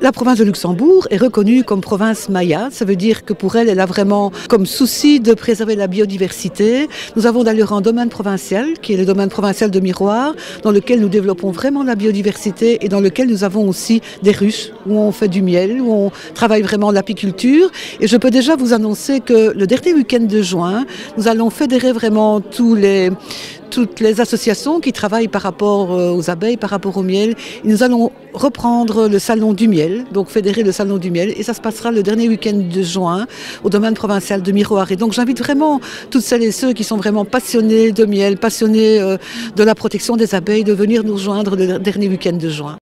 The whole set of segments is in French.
La province de Luxembourg est reconnue comme province Maya. Ça veut dire que pour elle, elle a vraiment comme souci de préserver la biodiversité. Nous avons d'ailleurs un domaine provincial, qui est le domaine provincial de Miroir, dans lequel nous développons vraiment la biodiversité et dans lequel nous avons aussi des ruches où on fait du miel, où on travaille vraiment l'apiculture. Et je peux déjà vous annoncer que le dernier week-end de juin, nous allons fédérer vraiment toutes les associations qui travaillent par rapport aux abeilles, par rapport au miel. Et nous allons reprendre le salon du miel, donc fédérer le salon du miel. Et ça se passera le dernier week-end de juin au domaine provincial de Miroir. Et donc j'invite vraiment toutes celles et ceux qui sont vraiment passionnés de miel, passionnés de la protection des abeilles, de venir nous rejoindre le dernier week-end de juin.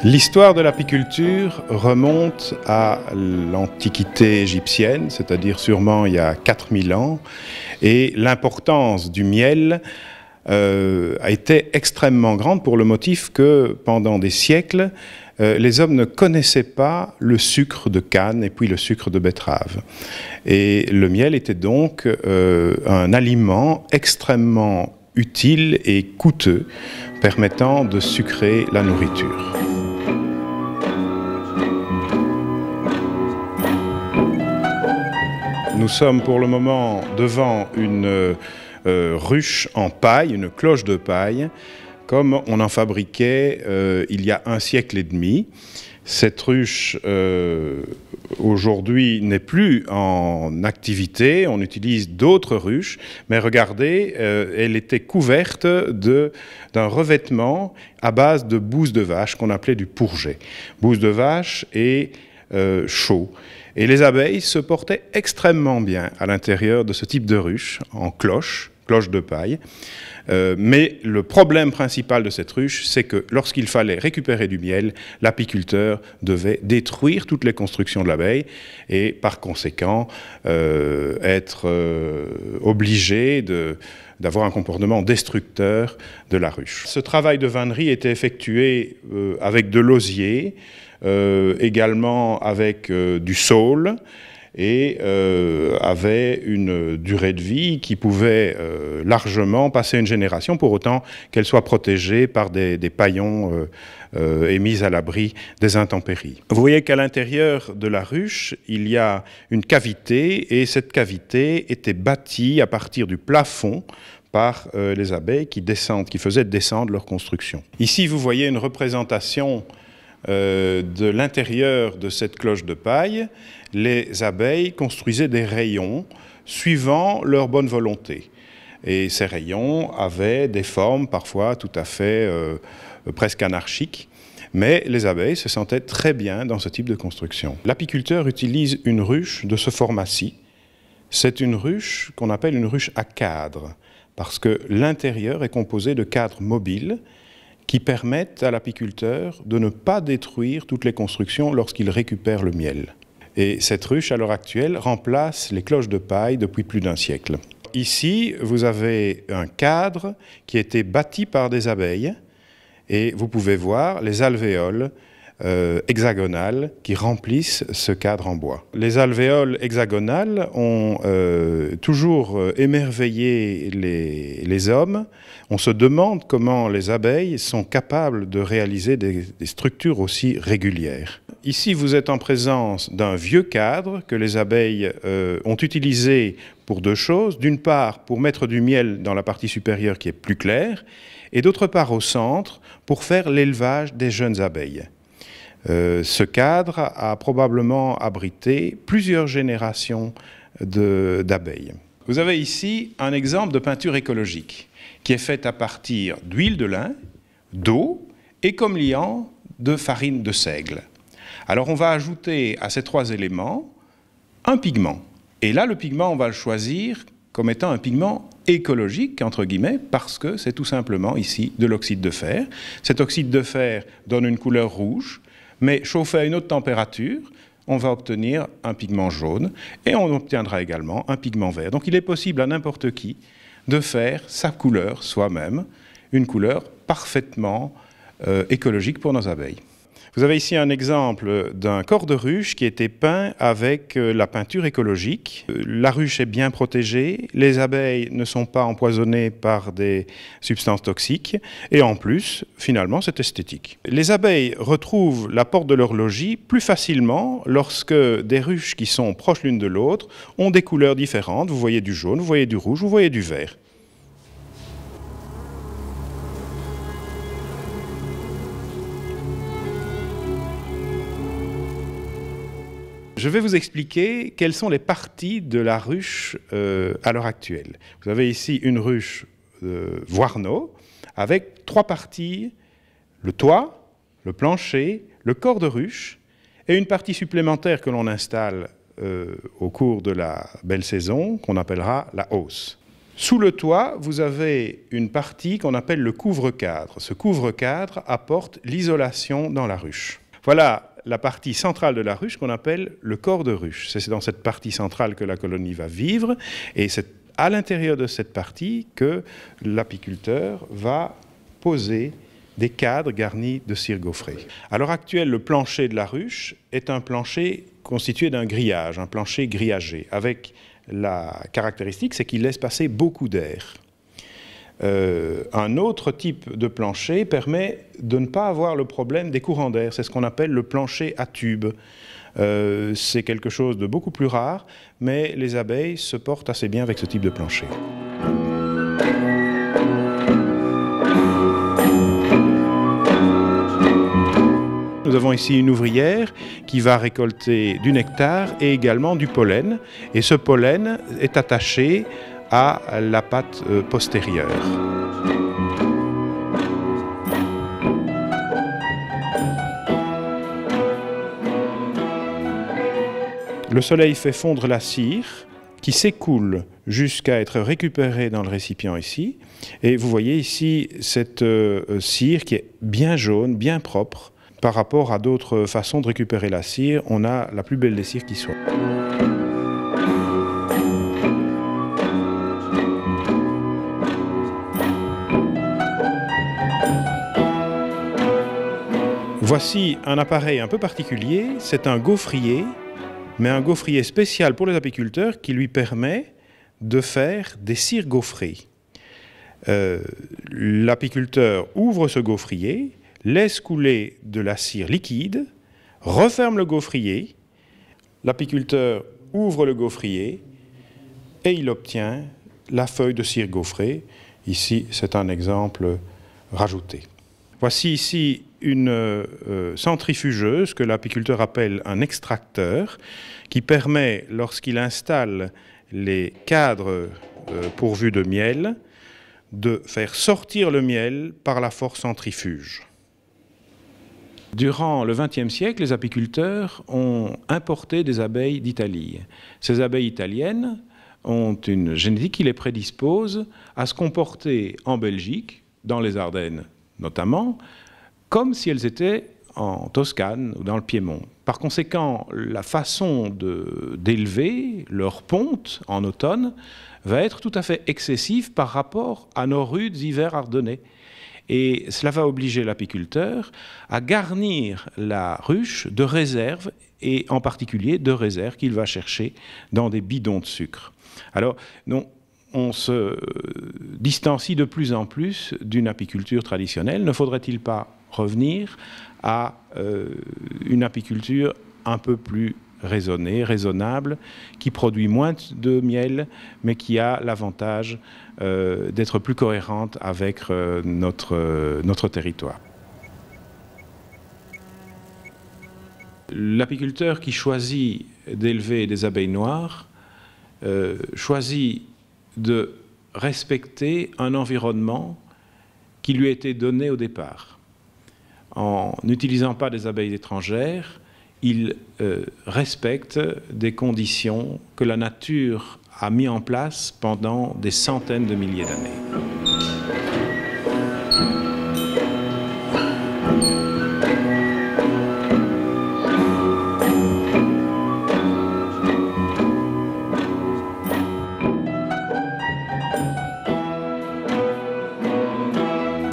L'histoire de l'apiculture remonte à l'Antiquité égyptienne, c'est-à-dire sûrement il y a 4000 ans, et l'importance du miel a été extrêmement grande pour le motif que pendant des siècles, les hommes ne connaissaient pas le sucre de canne et puis le sucre de betterave. Et le miel était donc un aliment extrêmement utile et coûteux, permettant de sucrer la nourriture. Nous sommes pour le moment devant une ruche en paille, une cloche de paille, comme on en fabriquait il y a 1 siècle et demi. Cette ruche, aujourd'hui, n'est plus en activité, on utilise d'autres ruches, mais regardez, elle était couverte d'un revêtement à base de bouse de vache qu'on appelait du pourget. Bouse de vache et chaud. Et les abeilles se portaient extrêmement bien à l'intérieur de ce type de ruche, en cloche de paille. Mais le problème principal de cette ruche, c'est que lorsqu'il fallait récupérer du miel, l'apiculteur devait détruire toutes les constructions de l'abeille et par conséquent être obligé d'avoir un comportement destructeur de la ruche. Ce travail de vannerie était effectué avec de l'osier, également avec du saule, et avait une durée de vie qui pouvait largement passer une génération, pour autant qu'elle soit protégée par des paillons et mise à l'abri des intempéries. Vous voyez qu'à l'intérieur de la ruche, il y a une cavité, et cette cavité était bâtie à partir du plafond par les abeilles qui faisaient descendre leur construction. Ici, vous voyez une représentation de l'intérieur de cette cloche de paille. Les abeilles construisaient des rayons suivant leur bonne volonté. Et ces rayons avaient des formes parfois tout à fait presque anarchiques, mais les abeilles se sentaient très bien dans ce type de construction. L'apiculteur utilise une ruche de ce format-ci. C'est une ruche qu'on appelle une ruche à cadre, parce que l'intérieur est composé de cadres mobiles qui permettent à l'apiculteur de ne pas détruire toutes les constructions lorsqu'il récupère le miel. Et cette ruche, à l'heure actuelle, remplace les cloches de paille depuis plus d'1 siècle. Ici, vous avez un cadre qui a été bâti par des abeilles, et vous pouvez voir les alvéoles hexagonales qui remplissent ce cadre en bois. Les alvéoles hexagonales ont toujours émerveillé les hommes. On se demande comment les abeilles sont capables de réaliser des structures aussi régulières. Ici, vous êtes en présence d'un vieux cadre que les abeilles ont utilisé pour 2 choses. D'une part, pour mettre du miel dans la partie supérieure qui est plus claire, et d'autre part au centre, pour faire l'élevage des jeunes abeilles. Ce cadre a probablement abrité plusieurs générations d'abeilles. Vous avez ici un exemple de peinture écologique qui est faite à partir d'huile de lin, d'eau et comme liant de farine de seigle. Alors on va ajouter à ces 3 éléments un pigment. Et là, le pigment, on va le choisir comme étant un pigment écologique, entre guillemets, parce que c'est tout simplement ici de l'oxyde de fer. Cet oxyde de fer donne une couleur rouge, mais chauffé à une haute température, on va obtenir un pigment jaune et on obtiendra également un pigment vert. Donc il est possible à n'importe qui de faire sa couleur soi-même, une couleur parfaitement écologique pour nos abeilles. Vous avez ici un exemple d'un corps de ruche qui a été peint avec la peinture écologique. La ruche est bien protégée, les abeilles ne sont pas empoisonnées par des substances toxiques et en plus, finalement, c'est esthétique. Les abeilles retrouvent la porte de leur logis plus facilement lorsque des ruches qui sont proches l'une de l'autre ont des couleurs différentes. Vous voyez du jaune, vous voyez du rouge, vous voyez du vert. Je vais vous expliquer quelles sont les parties de la ruche à l'heure actuelle. Vous avez ici une ruche Voarno avec 3 parties, le toit, le plancher, le corps de ruche et une partie supplémentaire que l'on installe au cours de la belle saison qu'on appellera la hausse. Sous le toit, vous avez une partie qu'on appelle le couvre-cadre. Ce couvre-cadre apporte l'isolation dans la ruche. Voilà la partie centrale de la ruche qu'on appelle le corps de ruche. C'est dans cette partie centrale que la colonie va vivre et c'est à l'intérieur de cette partie que l'apiculteur va poser des cadres garnis de cire gaufrée. À l'heure actuelle, le plancher de la ruche est un plancher constitué d'un grillage, un plancher grillagé, avec la caractéristique, c'est qu'il laisse passer beaucoup d'air. Un autre type de plancher permet de ne pas avoir le problème des courants d'air. C'est ce qu'on appelle le plancher à tube. C'est quelque chose de beaucoup plus rare, mais les abeilles se portent assez bien avec ce type de plancher. Nous avons ici une ouvrière qui va récolter du nectar et également du pollen. Et ce pollen est attaché à la patte postérieure. Le soleil fait fondre la cire qui s'écoule jusqu'à être récupérée dans le récipient ici. Et vous voyez ici cette cire qui est bien jaune, bien propre. Par rapport à d'autres façons de récupérer la cire, on a la plus belle des cires qui soit. Voici un appareil un peu particulier, c'est un gaufrier, mais un gaufrier spécial pour les apiculteurs qui lui permet de faire des cires gaufrées. L'apiculteur ouvre ce gaufrier, laisse couler de la cire liquide, referme le gaufrier, l'apiculteur ouvre le gaufrier et il obtient la feuille de cire gaufrée. Ici, c'est un exemple rajouté. Voici ici une centrifugeuse que l'apiculteur appelle un extracteur qui permet, lorsqu'il installe les cadres pourvus de miel, de faire sortir le miel par la force centrifuge. Durant le XXe siècle, les apiculteurs ont importé des abeilles d'Italie. Ces abeilles italiennes ont une génétique qui les prédispose à se comporter en Belgique, dans les Ardennes notamment, comme si elles étaient en Toscane ou dans le Piémont. Par conséquent, la façon d'élever leur ponte en automne va être tout à fait excessive par rapport à nos rudes hivers ardennais. Et cela va obliger l'apiculteur à garnir la ruche de réserves, et en particulier de réserves qu'il va chercher dans des bidons de sucre. Alors, non, on se distancie de plus en plus d'une apiculture traditionnelle. Ne faudrait-il pas revenir à une apiculture un peu plus raisonnée, raisonnable, qui produit moins de miel, mais qui a l'avantage d'être plus cohérente avec notre territoire. L'apiculteur qui choisit d'élever des abeilles noires choisit de respecter un environnement qui lui a été donné au départ. En n'utilisant pas des abeilles étrangères, il respecte des conditions que la nature a mis en place pendant des centaines de milliers d'années.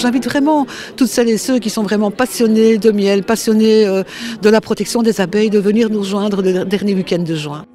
j'invite vraiment toutes celles et ceux qui sont vraiment passionnés de miel, passionnés de la protection des abeilles, de venir nous rejoindre le dernier week-end de juin.